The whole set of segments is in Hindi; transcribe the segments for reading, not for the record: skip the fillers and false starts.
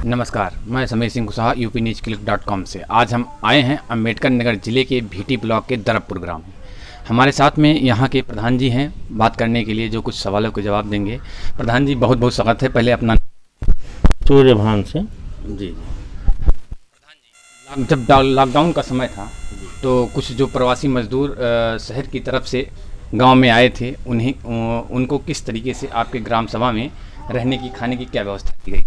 नमस्कार, मैं समीर सिंह कुशवाहा upnewsclick.com से। आज हम आए हैं अम्बेडकर नगर जिले के भीटी ब्लॉक के दरबपुर ग्राम में। हमारे साथ में यहाँ के प्रधान जी हैं बात करने के लिए, जो कुछ सवालों के जवाब देंगे। प्रधान जी, बहुत बहुत स्वागत है। पहले अपना सूर्यभान से। जी। प्रधान जी, जब लॉकडाउन का समय था तो कुछ जो प्रवासी मजदूर शहर की तरफ से गांव में आए थे, उनको किस तरीके से आपके ग्राम सभा में रहने की, खाने की क्या व्यवस्था की गई?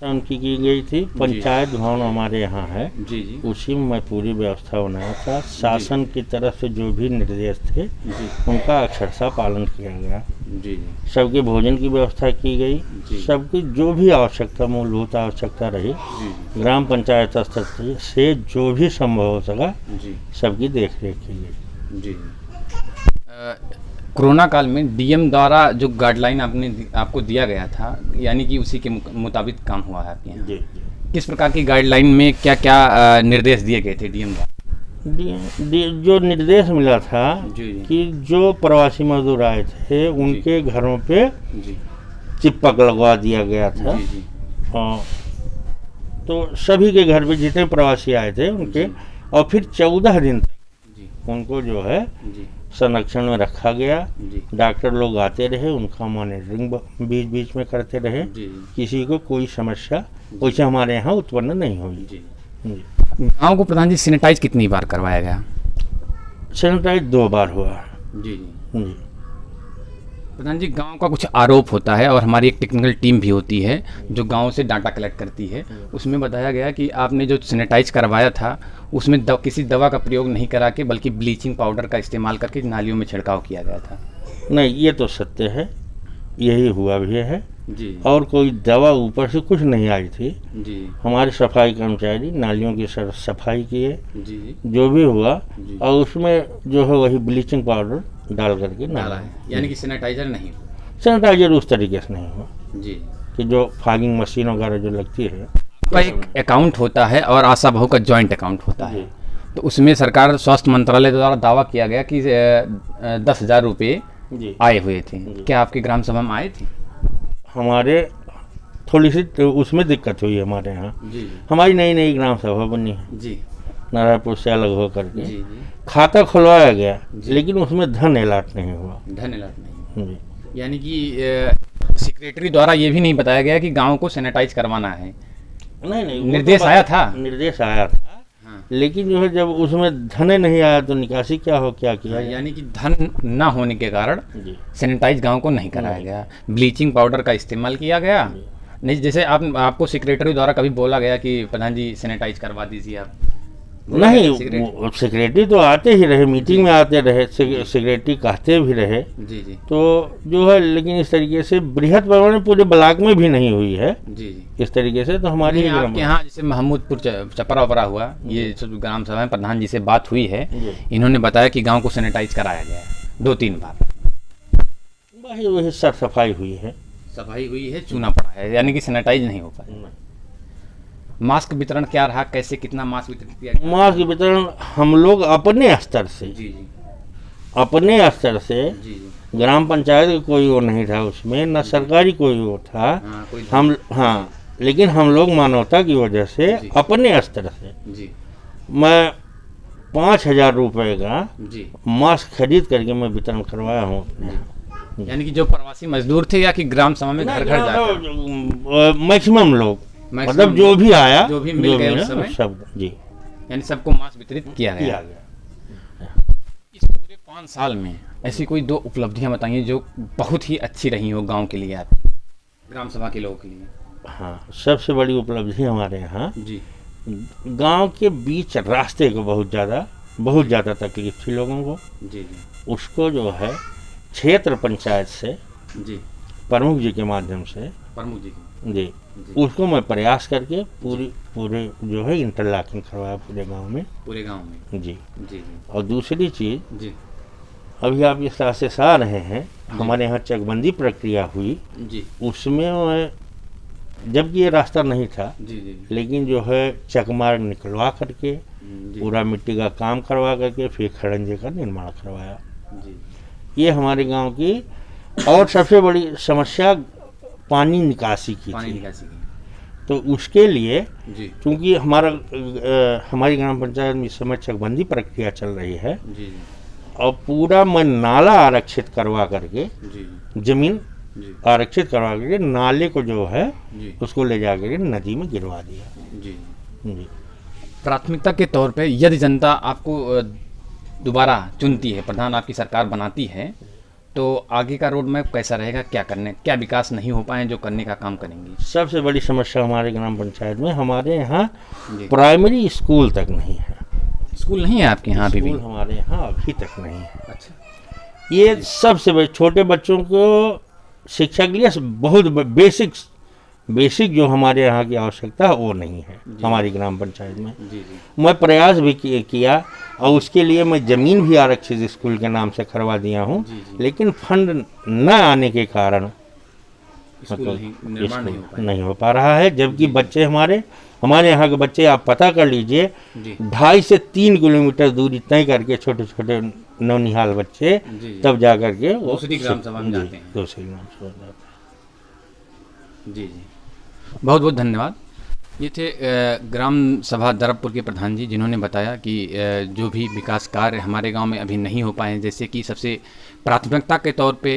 उनकी की गई थी। पंचायत भवन हमारे यहाँ है जी जी। उसी में मैं पूरी व्यवस्था बनाया था। शासन की तरफ से जो भी निर्देश थे उनका अक्षरशः पालन किया गया। जी जी। सबके भोजन की व्यवस्था की गई। जी। सबकी जो भी आवश्यकता, मूलभूत आवश्यकता रही, जी ग्राम पंचायत स्तर से जो भी संभव हो सका जी सबकी देख रेख की गई। जी। कोरोना काल में डीएम द्वारा जो गाइडलाइन आपको दिया गया था, यानी कि उसी के मुताबिक काम हुआ है आपके यहाँ? जी। किस प्रकार की गाइडलाइन में क्या क्या निर्देश दिए गए थे डीएम द्वारा? जो निर्देश मिला था जी जी। कि जो प्रवासी मजदूर आए थे उनके घरों पे जी चिपक लगवा दिया गया था। जी जी। तो सभी के घर पे जितने प्रवासी आए थे उनके, और फिर 14 दिन तक जी उनको जो है जी संरक्षण में रखा गया। जी डॉक्टर लोग आते रहे, उनका मॉनिटरिंग बीच बीच में करते रहे। जी किसी को कोई समस्या वैसे हमारे यहाँ उत्पन्न नहीं हुई। जी। जी। गाँव को प्रधान जी सैनिटाइज कितनी बार करवाया गया? सैनिटाइज 2 बार हुआ। जी जी। जी। प्रधान जी, गांव का कुछ आरोप होता है और हमारी एक टेक्निकल टीम भी होती है जो गांव से डाटा कलेक्ट करती है। उसमें बताया गया कि आपने जो सैनिटाइज करवाया था उसमें किसी दवा का प्रयोग नहीं करा के, बल्कि ब्लीचिंग पाउडर का इस्तेमाल करके नालियों में छिड़काव किया गया था। नहीं, ये तो सत्य है, यही हुआ भी है। जी। और कोई दवा ऊपर से कुछ नहीं आई थी। जी हमारे सफाई कर्मचारी नालियों की सफाई किए, जी। जो भी हुआ, जी। और उसमें जो है वही ब्लीचिंग पाउडर डाल करके डाला है, यानी कि सैनिटाइजर नहीं? सैनिटाइजर उस तरीके से नहीं हुआ जी। कि जो फॉगिंग मशीन वगैरह जो लगती है। आपका एक अकाउंट होता है और आशा बहू का जॉइंट अकाउंट होता है, जी। तो उसमें सरकार स्वास्थ्य मंत्रालय द्वारा दावा किया गया कि 10,000 रुपये जी। आए हुए थे। क्या आपकी ग्राम सभा में आए थे? हमारे थोड़ी सी तो उसमें दिक्कत हुई हमारे यहाँ। जी हमारी नई नई ग्राम सभा बनी है जी नारायणपुर से अलग हो करके। जी। खाता खुलवाया गया, लेकिन उसमें धन अलॉट नहीं हुआ। धन्यवाद नहीं, जी। यानी कि सेक्रेटरी द्वारा ये भी नहीं बताया गया कि गांव को सैनिटाइज करवाना है। नहीं, निर्देश आया था? निर्देश आया था, हाँ। लेकिन जो है जब उसमें धन नहीं आया तो निकासी क्या किया जाए? यानी कि धन ना होने के कारण जी। सैनिटाइज गांव को नहीं कराया गया, ब्लीचिंग पाउडर का इस्तेमाल किया गया। नहीं, जैसे आपको सेक्रेटरी द्वारा कभी बोला गया कि प्रधान जी सैनिटाइज करवा दीजिए आप? नहीं, सेक्रेटरी तो आते ही रहे, मीटिंग में आते रहे, सेक्रेटरी कहते भी रहे। जी जी। तो जो है, लेकिन इस तरीके से बृहद पैमाने में पूरे ब्लॉक में भी नहीं हुई है जी जी। इस तरीके से। तो हमारी नहीं, आपके यहाँ जैसे महमूदपुर चपरा वपरा हुआ, ये सब ग्राम सभा में प्रधान जी से बात हुई है, इन्होंने बताया कि गांव को सैनिटाइज कराया गया है 2-3 बार। वही सर सफाई हुई है। सफाई हुई है, चूना पड़ा है, यानी कि सैनिटाइज नहीं हो पाया। मास्क वितरण क्या रहा, कैसे कितना मास्क वितरित किया गया? मास्क वितरण हम लोग अपने स्तर से, जी जी अपने स्तर से, जी जी। ग्राम पंचायत का कोई वो नहीं था उसमें, न सरकारी कोई वो था। हाँ, कोई हाँ, लेकिन हम लोग मानवता की वजह से जी। अपने स्तर से जी मैं 5,000 रुपये का जी। मास्क खरीद करके मैं वितरण करवाया हूँ अपने यहाँ। यानी कि जो प्रवासी मजदूर थे, या कि ग्राम सभा में घर घर जाकर? मैक्सिमम लोग, मतलब जो भी आया, जो भी मिल गए उस समय, सब। जी। यानी सबको मास्क वितरित किया गया। इस पूरे 5 साल में ऐसी कोई 2 उपलब्धियां बताइए जो बहुत ही अच्छी रही हो गांव के लिए, आप ग्राम सभा के लोगों के लिए? हाँ, सबसे बड़ी उपलब्धि हमारे यहाँ जी। गांव के बीच रास्ते को बहुत ज़्यादा तकलीफ थी लोगों को। जी जी। उसको जो है क्षेत्र पंचायत से, जी। प्रमुख जी के माध्यम से, प्रमुख जी जी, जी। उसको मैं प्रयास करके पूरे जो है इंटरलॉकिंग करवाया पूरे गांव में। पूरे गांव में? जी। जी जी। और दूसरी चीज़, जी अभी आप इस रास्ते से आ रहे हैं, हमारे यहाँ चकबंदी प्रक्रिया हुई, जी। उसमें मैं, जबकि ये रास्ता नहीं था, जी जी। लेकिन जो है चकमार्ग निकलवा करके जी पूरा मिट्टी का काम करवा करके फिर खड़ंजे का निर्माण करवाया। जी। ये हमारे गांव की और सबसे बड़ी समस्या पानी निकासी की पानी थी। निकासी की। तो उसके लिए जी क्योंकि हमारी ग्राम पंचायत में इस समय चकबंदी प्रक्रिया चल रही है जी और पूरा मैं नाला आरक्षित करवा करके जी जमीन जी आरक्षित करवा करके नाले को जो है जी उसको ले जा करके नदी में गिरवा दिया। जी। जी प्राथमिकता के तौर पे यदि जनता आपको दोबारा चुनती है, प्रधान आपकी सरकार बनाती है, तो आगे का रोड मैप कैसा रहेगा? क्या विकास नहीं हो पाए जो करने का काम करेंगी? सबसे बड़ी समस्या हमारे ग्राम पंचायत में हमारे यहाँ जी। प्राइमरी स्कूल तक नहीं है। स्कूल नहीं है आपके यहाँ अभी भी? स्कूल हमारे यहाँ अभी तक नहीं है। अच्छा। ये सबसे बड़े छोटे बच्चों को शिक्षा के लिए बहुत बेसिक जो हमारे यहाँ की आवश्यकता है वो नहीं है हमारी ग्राम पंचायत में। जी जी मैं प्रयास भी किया और उसके लिए मैं ज़मीन भी आरक्षित स्कूल के नाम से करवा दिया हूँ, जी। लेकिन फंड न आने के कारण स्कूल निर्माण नहीं हो पाया। नहीं हो पा रहा है। जबकि बच्चे हमारे यहाँ के बच्चे आप पता कर लीजिए, जी 2.5 से 3 किलोमीटर दूरी तय करके छोटे छोटे नौनिहाल बच्चे जी। तब जा करके वो दूसरी ग्राम सभा में जी, जाते हैं। दूसरी ग्राम सभा में जाते हैं। जी जी, बहुत बहुत धन्यवाद। ये थे ग्राम सभा दरबपुर के प्रधान जी, जिन्होंने बताया कि जो भी विकास कार्य हमारे गांव में अभी नहीं हो पाए, जैसे कि सबसे प्राथमिकता के तौर पे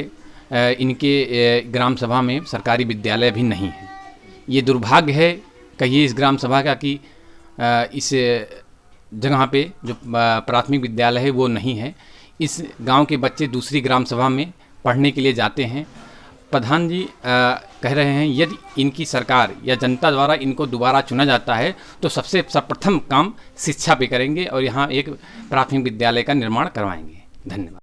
इनके ग्राम सभा में सरकारी विद्यालय भी नहीं है। ये दुर्भाग्य है कहिए इस ग्राम सभा का कि इस जगह पे जो प्राथमिक विद्यालय है वो नहीं है। इस गांव के बच्चे दूसरी ग्राम सभा में पढ़ने के लिए जाते हैं। प्रधान जी कह रहे हैं यदि इनकी सरकार या जनता द्वारा इनको दोबारा चुना जाता है तो सबसे सर्वप्रथम काम शिक्षा पे करेंगे और यहाँ एक प्राथमिक विद्यालय का निर्माण करवाएंगे। धन्यवाद।